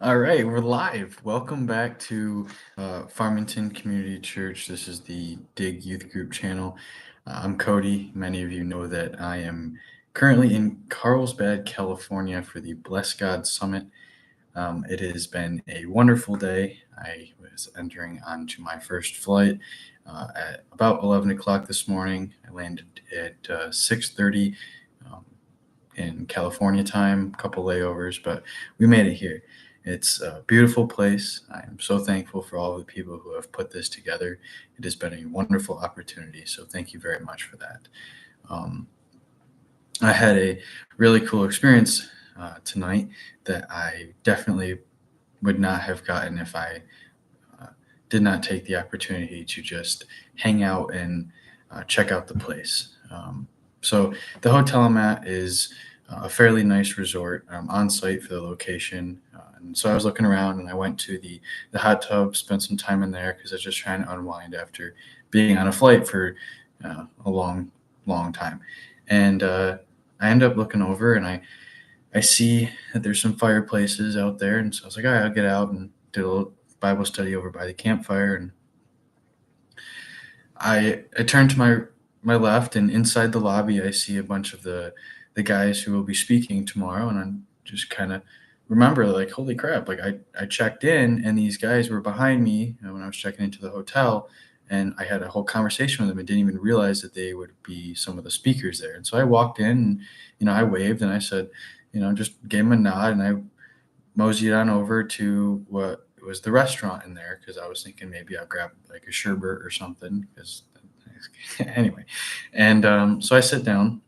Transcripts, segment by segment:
All right, we're live. Welcome back to Farmington Community Church. This is the Dig Youth Group channel. I'm Cody. Many of you know that I am currently in Carlsbad, California for the Bless God Summit. It has been a wonderful day. I was entering onto my first flight at about 11 o'clock this morning. I landed at 6:30 um, in California time, a couple layovers, but we made it here. It's a beautiful place. I am so thankful for all of the people who have put this together. It has been a wonderful opportunity, so thank you very much for that. Um, I had a really cool experience tonight that I definitely would not have gotten if I uh, did not take the opportunity to just hang out and check out the place. So the hotel I'm at is a fairly nice resort. I'm on site for the location, and so I was looking around and I went to the hot tub, spent some time in there because I was just trying to unwind after being on a flight for a long time. And I end up looking over and I see that there's some fireplaces out there, and so I was like, all right, I'll get out and do a little Bible study over by the campfire. And I turn to my left, and inside the lobby, I see a bunch of the guys who will be speaking tomorrow, and I'm just kind of remember like, holy crap! Like I checked in, and these guys were behind me when I was checking into the hotel. And I had a whole conversation with them and didn't even realize that they would be some of the speakers there. And so I walked in and, I waved and I said, just gave them a nod, and I moseyed on over to what was the restaurant in there because I was thinking maybe I'll grab like a sherbet or something. Because anyway, and so I sit down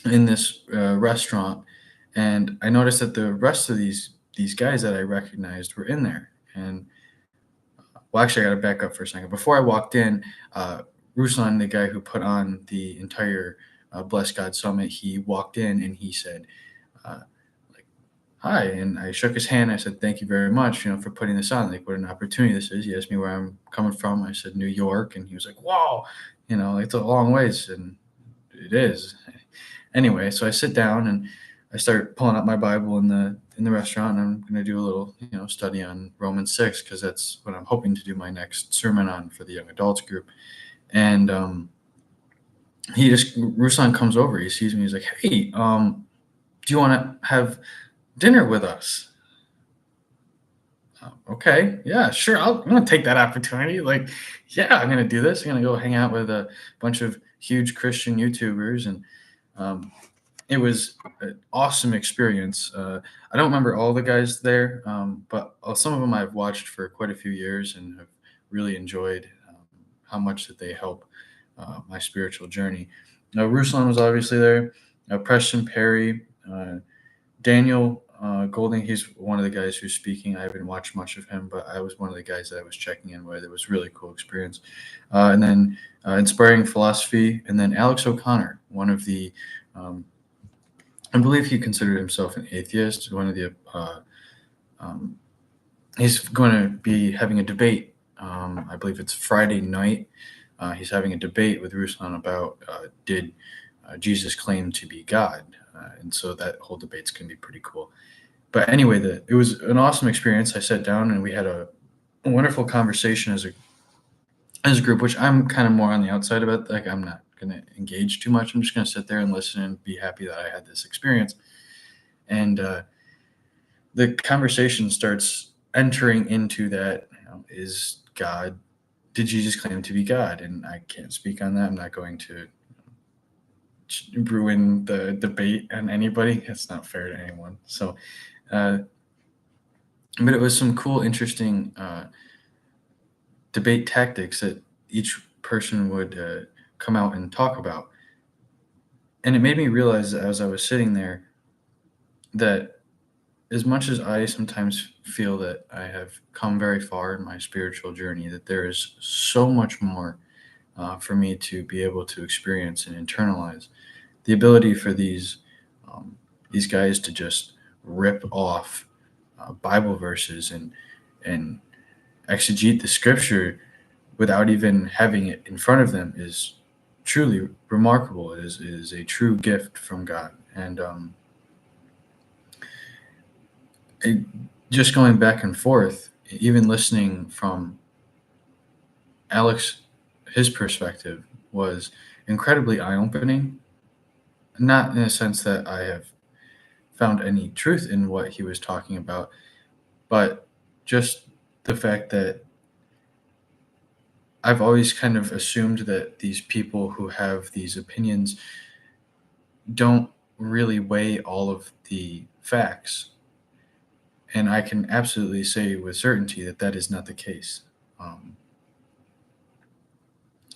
in this restaurant, and I noticed that the rest of these guys that I recognized were in there. And well, actually, I got to back up for a second. Before I walked in, Ruslan, the guy who put on the entire Bless God Summit, he walked in and he said, uh, like, hi. And I shook his hand. I said, thank you very much, for putting this on. Like, what an opportunity this is. He asked me where I'm coming from. I said, New York. And he was like, wow, it's a long ways. And it is. Anyway, so I sit down and I start pulling up my Bible in the restaurant, and I'm going to do a little, study on Romans 6 because that's what I'm hoping to do my next sermon on for the young adults group. And Ruslan comes over. He sees me. He's like, "Hey, do you want to have dinner with us?" Okay, yeah, sure. I'm gonna take that opportunity. Like, yeah, I'm gonna do this. I'm gonna go hang out with a bunch of huge Christian YouTubers, and um, it was an awesome experience. I don't remember all the guys there, but some of them I've watched for quite a few years and have really enjoyed how much that they help my spiritual journey. Ruslan was obviously there. Preston Perry, Daniel Golding, he's one of the guys who's speaking. I haven't watched much of him, but I was one of the guys that I was checking in with. It was a really cool experience. And then Inspiring Philosophy, and then Alex O'Connor, one of the I believe he considered himself an atheist. One of the um, he's going to be having a debate. I believe it's Friday night. He's having a debate with Ruslan about did Jesus claim to be God, and so that whole debate's going to be pretty cool. But anyway, it was an awesome experience. I sat down and we had a wonderful conversation as a group, which I'm kind of more on the outside about. Like, I'm not going to engage too much. I'm just going to sit there and listen and be happy that I had this experience. And the conversation starts entering into that, is God, did Jesus claim to be God? And I can't speak on that. I'm not going to ruin the debate on anybody. It's not fair to anyone. So, but it was some cool, interesting debate tactics that each person would come out and talk about. And it made me realize as I was sitting there that as much as I sometimes feel that I have come very far in my spiritual journey, that there is so much more for me to be able to experience and internalize. The ability for these guys to just rip off Bible verses and exegete the scripture without even having it in front of them is truly remarkable. It is a true gift from God. And it, just going back and forth, even listening from Alex, his perspective was incredibly eye opening. Not in a sense that I have found any truth in what he was talking about, but just the fact that I've always kind of assumed that these people who have these opinions don't really weigh all of the facts. And I can absolutely say with certainty that that is not the case. Um,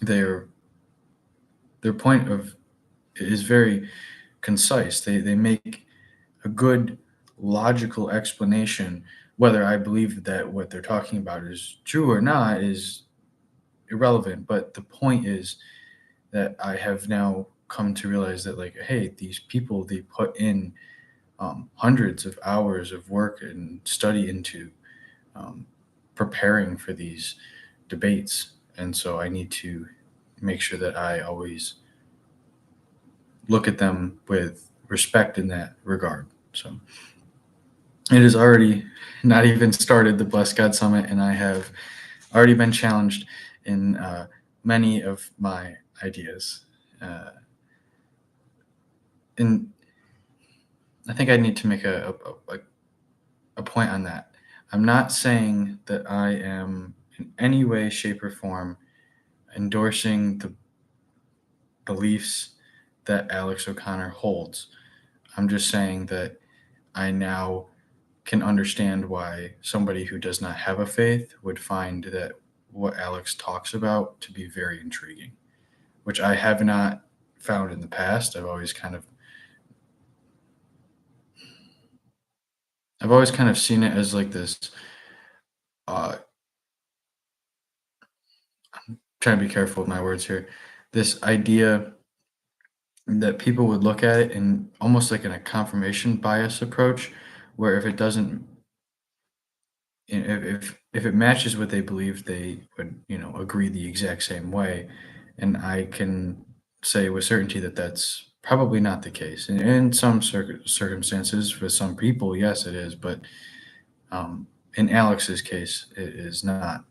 their their point of is very concise. They make a good logical explanation. Whether I believe that what they're talking about is true or not is irrelevant. But the point is that I have now come to realize that, like, hey, these people, they put in hundreds of hours of work and study into um, preparing for these debates, and so I need to make sure that I always look at them with respect in that regard. So it has already not even started the Bless God Summit, and I have already been challenged in many of my ideas. Uh, and I think I need to make a point on that. I'm not saying that I am in any way, shape, or form endorsing the beliefs that Alex O'Connor holds. I'm just saying that I now can understand why somebody who does not have a faith would find that what Alex talks about to be very intriguing, which I have not found in the past. I've always kind of seen it as like this uh trying to be careful with my words here. This idea that people would look at it in almost like in a confirmation bias approach, where if it doesn't, if it matches what they believe, they would, agree the exact same way. And I can say with certainty that that's probably not the case. And in some circumstances, for some people, yes, it is. But in Alex's case, it is not.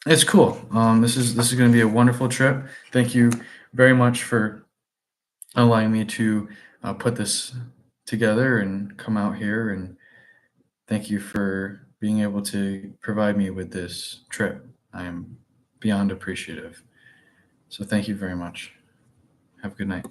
It's cool. This is going to be a wonderful trip. Thank you very much for allowing me to put this together and come out here. And thank you for being able to provide me with this trip. I am beyond appreciative. So thank you very much. Have a good night.